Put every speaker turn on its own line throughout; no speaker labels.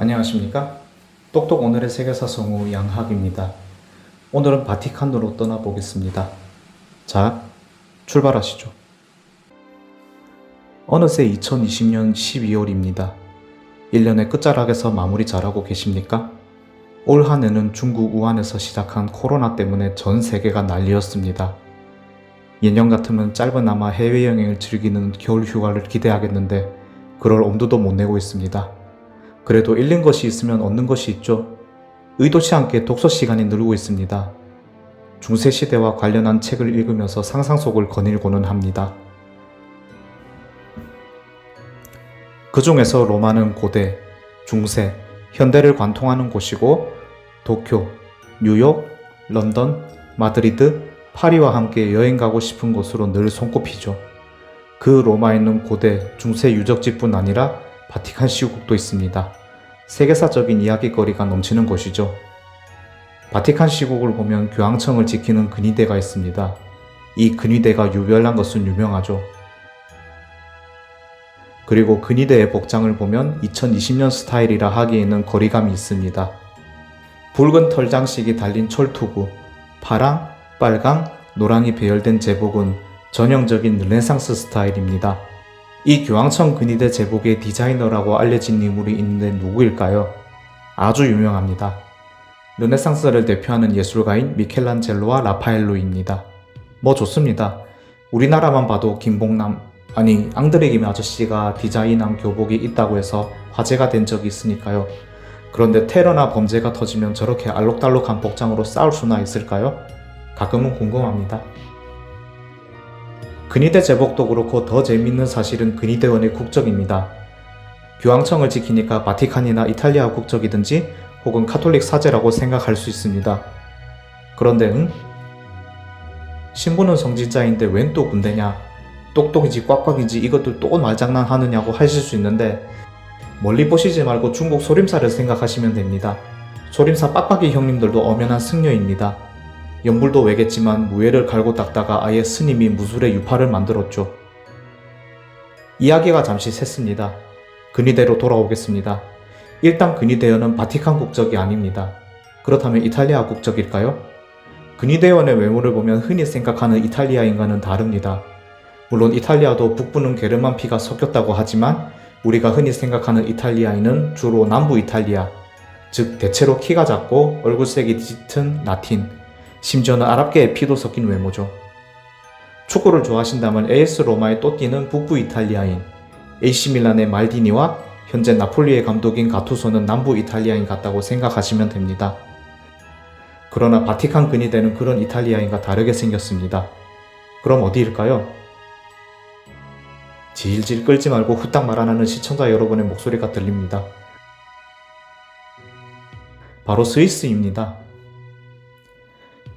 안녕하십니까? 똑똑 오늘의 세계사 성우 양학입니다. 오늘은 바티칸으로 떠나보겠습니다. 자, 출발하시죠. 어느새 2020년 12월입니다. 1년의 끝자락에서 마무리 잘하고 계십니까? 올 한 해는 중국 우한에서 시작한 코로나 때문에 전 세계가 난리였습니다. 예년 같으면 짧은나마 해외여행을 즐기는 겨울 휴가를 기대하겠는데 그럴 엄두도 못 내고 있습니다. 그래도 잃는 것이 있으면 얻는 것이 있죠. 의도치 않게 독서 시간이 늘고 있습니다. 중세시대와 관련한 책을 읽으면서 상상 속을 거닐고는 합니다. 그 중에서 로마는 고대, 중세, 현대를 관통하는 곳이고 도쿄, 뉴욕, 런던, 마드리드, 파리와 함께 여행 가고 싶은 곳으로 늘 손꼽히죠. 그 로마에는 고대, 중세 유적지뿐 아니라 바티칸 시국도 있습니다. 세계사적인 이야기거리가 넘치는 곳이죠. 바티칸 시국을 보면 교황청을 지키는 근위대가 있습니다. 이 근위대가 유별난 것은 유명하죠. 그리고 근위대의 복장을 보면 2020년 스타일이라 하기에는 거리감이 있습니다. 붉은 털 장식이 달린 철투구, 파랑, 빨강, 노랑이 배열된 제복은 전형적인 르네상스 스타일입니다. 이 교황청 근위대 제복의 디자이너라고 알려진 인물이 있는데 누구일까요? 아주 유명합니다. 르네상스를 대표하는 예술가인 미켈란젤로와 라파엘로입니다. 뭐 좋습니다. 우리나라만 봐도 김봉남, 아니 앙드레 김 아저씨가 디자인한 교복이 있다고 해서 화제가 된 적이 있으니까요. 그런데 테러나 범죄가 터지면 저렇게 알록달록한 복장으로 싸울 수나 있을까요? 가끔은 궁금합니다. 근위대 제복도 그렇고 더 재밌는 사실은 근위대원의 국적입니다. 교황청을 지키니까 바티칸이나 이탈리아 국적이든지 혹은 카톨릭 사제라고 생각할 수 있습니다. 그런데 신부는 성직자인데 웬 또 군대냐? 똑똑이지 꽉꽉이지 이것들 또 말장난 하느냐고 하실 수 있는데 멀리 보시지 말고 중국 소림사를 생각하시면 됩니다. 소림사 빡빡이 형님들도 엄연한 승려입니다. 연불도 외겠지만 무예를 갈고 닦다가 아예 스님이 무술의 유파를 만들었죠. 이야기가 잠시 샜습니다. 근위대로 돌아오겠습니다. 일단 근위대원은 바티칸 국적이 아닙니다. 그렇다면 이탈리아 국적일까요? 근위대원의 외모를 보면 흔히 생각하는 이탈리아인과는 다릅니다. 물론 이탈리아도 북부는 게르만 피가 섞였다고 하지만 우리가 흔히 생각하는 이탈리아인은 주로 남부 이탈리아, 즉 대체로 키가 작고 얼굴색이 짙은 라틴, 심지어는 아랍계의 피도 섞인 외모죠. 축구를 좋아하신다면 AS 로마의 또띠는 북부 이탈리아인, AC밀란의 말디니와 현재 나폴리의 감독인 가투소는 남부 이탈리아인 같다고 생각하시면 됩니다. 그러나 바티칸 근위대는 그런 이탈리아인과 다르게 생겼습니다. 그럼 어디일까요? 질질 끌지 말고 후딱 말 안 하는 시청자 여러분의 목소리가 들립니다. 바로 스위스입니다.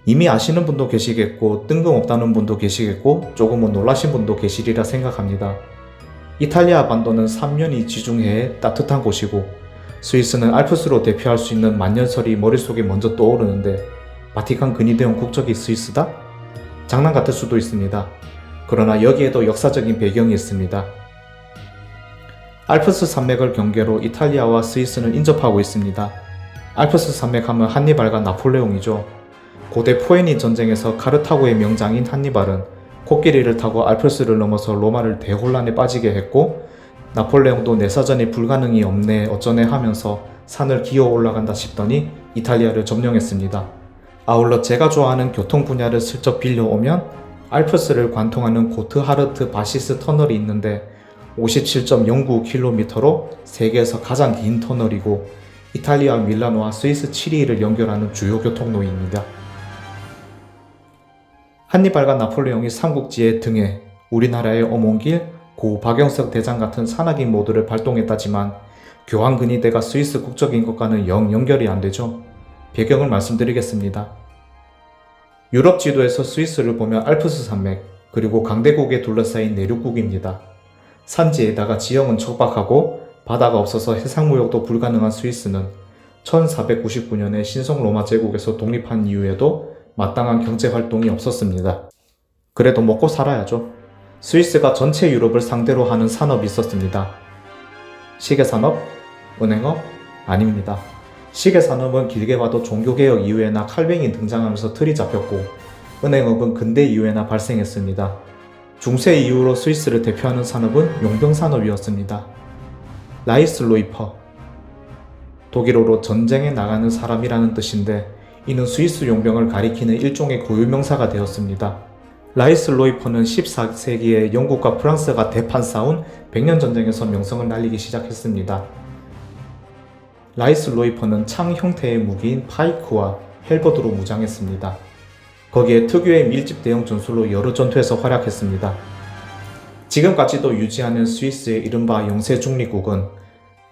이미 아시는 분도 계시겠고 뜬금없다는 분도 계시겠고 조금은 놀라신 분도 계시리라 생각합니다. 이탈리아 반도는 삼면이 지중해의 따뜻한 곳이고 스위스는 알프스로 대표할 수 있는 만년설이 머릿속에 먼저 떠오르는데 바티칸 근위대원 국적이 스위스다? 장난 같을 수도 있습니다. 그러나 여기에도 역사적인 배경이 있습니다. 알프스 산맥을 경계로 이탈리아와 스위스는 인접하고 있습니다. 알프스 산맥 하면 한니발과 나폴레옹이죠. 고대 포에니 전쟁에서 카르타고의 명장인 한니발은 코끼리를 타고 알프스를 넘어서 로마를 대혼란에 빠지게 했고 나폴레옹도 내 사전이 불가능이 없네 어쩌네 하면서 산을 기어 올라간다 싶더니 이탈리아를 점령했습니다. 아울러 제가 좋아하는 교통 분야를 슬쩍 빌려오면 알프스를 관통하는 고트하르트 바시스 터널이 있는데 57.09km로 세계에서 가장 긴 터널이고 이탈리아 밀라노와 스위스 치리히를 연결하는 주요 교통로입니다. 한니발과 나폴레옹이 삼국지의 등에 우리나라의 어몽길, 고 박영석 대장 같은 산악인 모드를 발동했다지만 교황 근위대가 스위스 국적인 것과는 영 연결이 안 되죠. 배경을 말씀드리겠습니다. 유럽 지도에서 스위스를 보면 알프스 산맥, 그리고 강대국에 둘러싸인 내륙국입니다. 산지에다가 지형은 척박하고 바다가 없어서 해상무역도 불가능한 스위스는 1499년에 신성 로마 제국에서 독립한 이후에도 마땅한 경제활동이 없었습니다. 그래도 먹고 살아야죠. 스위스가 전체 유럽을 상대로 하는 산업이 있었습니다. 시계산업, 은행업, 아닙니다. 시계 산업은 길게 봐도 종교개혁 이후에나 칼뱅이 등장하면서 틀이 잡혔고 은행업은 근대 이후에나 발생했습니다. 중세 이후로 스위스를 대표하는 산업은 용병산업이었습니다. 라이슬로이퍼, 독일어로 전쟁에 나가는 사람이라는 뜻인데 이는 스위스 용병을 가리키는 일종의 고유명사가 되었습니다. 라이슬로이퍼는 14세기에 영국과 프랑스가 대판 싸운 100년 전쟁에서 명성을 날리기 시작했습니다. 라이슬로이퍼는 창 형태의 무기인 파이크와 헬버드로 무장했습니다. 거기에 특유의 밀집 대형 전술로 여러 전투에서 활약했습니다. 지금까지도 유지하는 스위스의 이른바 영세 중립국은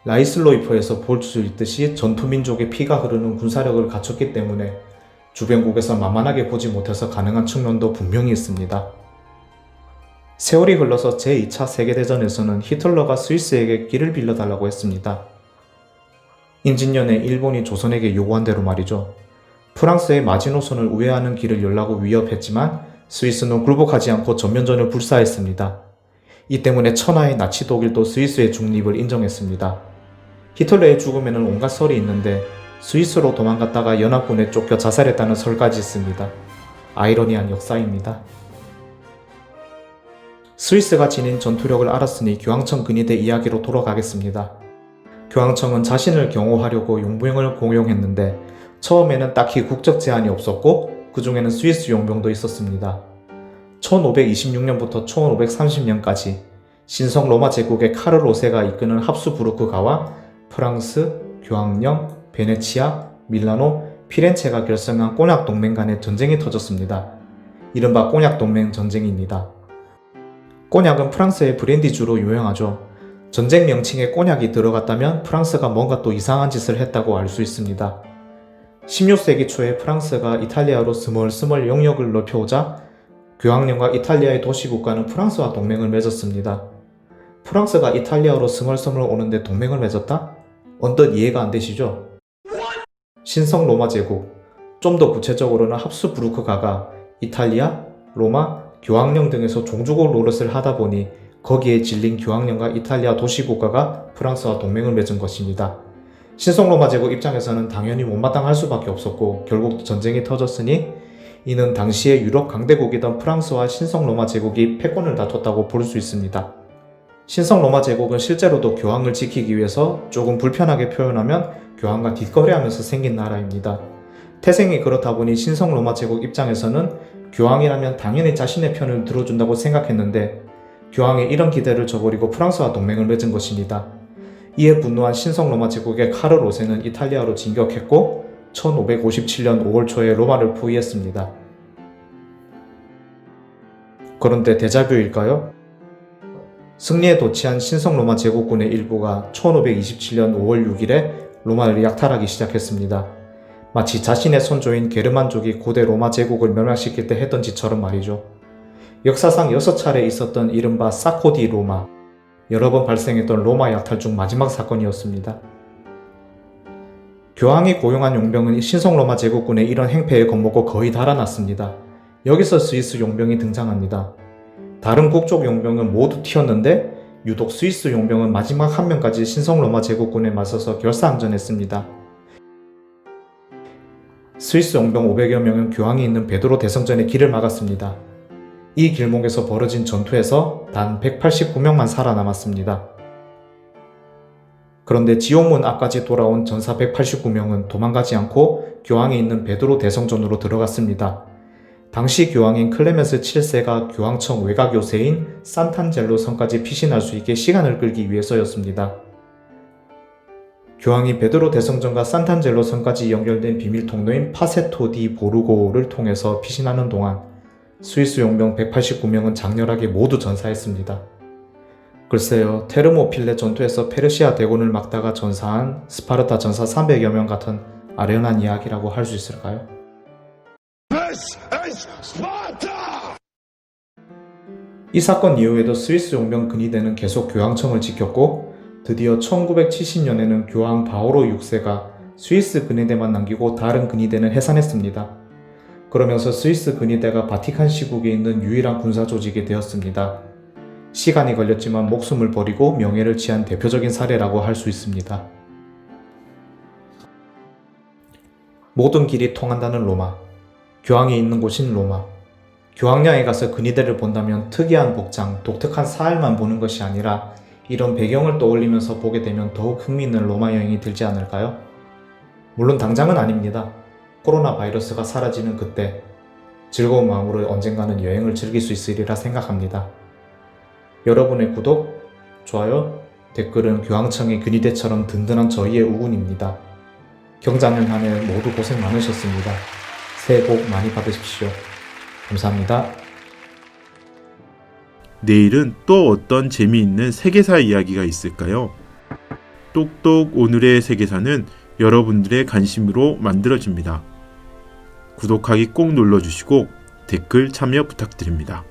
라이슬로이퍼에서 볼 수 있듯이 전투민족의 피가 흐르는 군사력을 갖췄기 때문에 주변국에서 만만하게 보지 못해서 가능한 측면도 분명히 있습니다. 세월이 흘러서 제2차 세계대전에서는 히틀러가 스위스에게 길을 빌려달라고 했습니다. 임진년에 일본이 조선에게 요구한 대로 말이죠. 프랑스의 마지노선을 우회하는 길을 열라고 위협했지만 스위스는 굴복하지 않고 전면전을 불사했습니다. 이 때문에 천하의 나치 독일도 스위스의 중립을 인정했습니다. 히틀러의 죽음에는 온갖 설이 있는데 스위스로 도망갔다가 연합군에 쫓겨 자살했다는 설까지 있습니다. 아이러니한 역사입니다. 스위스가 지닌 전투력을 알았으니 교황청 근위대 이야기로 돌아가겠습니다. 교황청은 자신을 경호하려고 용병을 공용했는데 처음에는 딱히 국적 제한이 없었고 그 중에는 스위스 용병도 있었습니다. 1526년부터 1530년까지 신성 로마 제국의 카를 5세가 이끄는 합수부르크가와 프랑스, 교황령, 베네치아, 밀라노, 피렌체가 결성한 꼬냑 동맹 간의 전쟁이 터졌습니다. 이른바 꼬냑 동맹 전쟁입니다. 꼬냑은 프랑스의 브랜디주로 유명하죠. 전쟁 명칭에 꼬냑이 들어갔다면 프랑스가 뭔가 또 이상한 짓을 했다고 알 수 있습니다. 16세기 초에 프랑스가 이탈리아로 스멀스멀 영역을 넓혀오자 교황령과 이탈리아의 도시국가는 프랑스와 동맹을 맺었습니다. 프랑스가 이탈리아로 스멀스멀 오는데 동맹을 맺었다? 언뜻 이해가 안 되시죠? 신성 로마 제국, 좀 더 구체적으로는 합수부르크가가 이탈리아, 로마, 교황령 등에서 종주국 노릇을 하다 보니 거기에 질린 교황령과 이탈리아 도시국가가 프랑스와 동맹을 맺은 것입니다. 신성 로마 제국 입장에서는 당연히 못마땅할 수밖에 없었고 결국 전쟁이 터졌으니 이는 당시의 유럽 강대국이던 프랑스와 신성 로마 제국이 패권을 다퉜다고 볼 수 있습니다. 신성 로마 제국은 실제로도 교황을 지키기 위해서 조금 불편하게 표현하면 교황과 뒷거래하면서 생긴 나라입니다. 태생이 그렇다 보니 신성 로마 제국 입장에서는 교황이라면 당연히 자신의 편을 들어준다고 생각했는데 교황의 이런 기대를 저버리고 프랑스와 동맹을 맺은 것입니다. 이에 분노한 신성 로마 제국의 카를 5세는 이탈리아로 진격했고 1557년 5월 초에 로마를 포위했습니다. 그런데 데자뷰일까요? 승리에 도취한 신성 로마 제국군의 일부가 1527년 5월 6일에 로마를 약탈하기 시작했습니다. 마치 자신의 선조인 게르만족이 고대 로마 제국을 멸망시킬 때 했던 짓처럼 말이죠. 역사상 6차례 있었던 이른바 사코디 로마, 여러 번 발생했던 로마 약탈 중 마지막 사건이었습니다. 교황이 고용한 용병은 신성 로마 제국군의 이런 행패에 겁먹고 거의 달아났습니다. 여기서 스위스 용병이 등장합니다. 다른 국족 용병은 모두 튀었는데 유독 스위스 용병은 마지막 한 명까지 신성 로마 제국군에 맞서서 결사항전했습니다. 스위스 용병 500여 명은 교황이 있는 베드로 대성전의 길을 막았습니다. 이 길목에서 벌어진 전투에서 단 189명만 살아남았습니다. 그런데 지옥문 앞까지 돌아온 전사 189명은 도망가지 않고 교황이 있는 베드로 대성전으로 들어갔습니다. 당시 교황인 클레멘스 7세가 교황청 외곽 요새인 산탄젤로 성까지 피신할 수 있게 시간을 끌기 위해서였습니다. 교황이 베드로 대성전과 산탄젤로 성까지 연결된 비밀 통로인 파세토 디 보르고를 통해서 피신하는 동안 스위스 용병 189명은 장렬하게 모두 전사했습니다. 글쎄요, 테르모필레 전투에서 페르시아 대군을 막다가 전사한 스파르타 전사 300여 명 같은 아련한 이야기라고 할 수 있을까요? 이 사건 이후에도 스위스 용병 근위대는 계속 교황청을 지켰고 드디어 1970년에는 교황 바오로 6세가 스위스 근위대만 남기고 다른 근위대는 해산했습니다. 그러면서 스위스 근위대가 바티칸 시국에 있는 유일한 군사 조직이 되었습니다. 시간이 걸렸지만 목숨을 버리고 명예를 취한 대표적인 사례라고 할 수 있습니다. 모든 길이 통한다는 로마. 교황이 있는 곳인 로마. 교황량에 가서 근위대를 본다면 특이한 복장, 독특한 사활만 보는 것이 아니라 이런 배경을 떠올리면서 보게 되면 더욱 흥미있는 로마 여행이 들지 않을까요? 물론 당장은 아닙니다. 코로나 바이러스가 사라지는 그때 즐거운 마음으로 언젠가는 여행을 즐길 수 있으리라 생각합니다. 여러분의 구독, 좋아요, 댓글은 교황청의 근위대처럼 든든한 저희의 우군입니다. 경자년 한 해 모두 고생 많으셨습니다. 새해 복 많이 받으십시오. 감사합니다.
내일은 또 어떤 재미있는 세계사 이야기가 있을까요? 똑똑 오늘의 세계사는 여러분들의 관심으로 만들어집니다. 구독하기 꼭 눌러주시고 댓글 참여 부탁드립니다.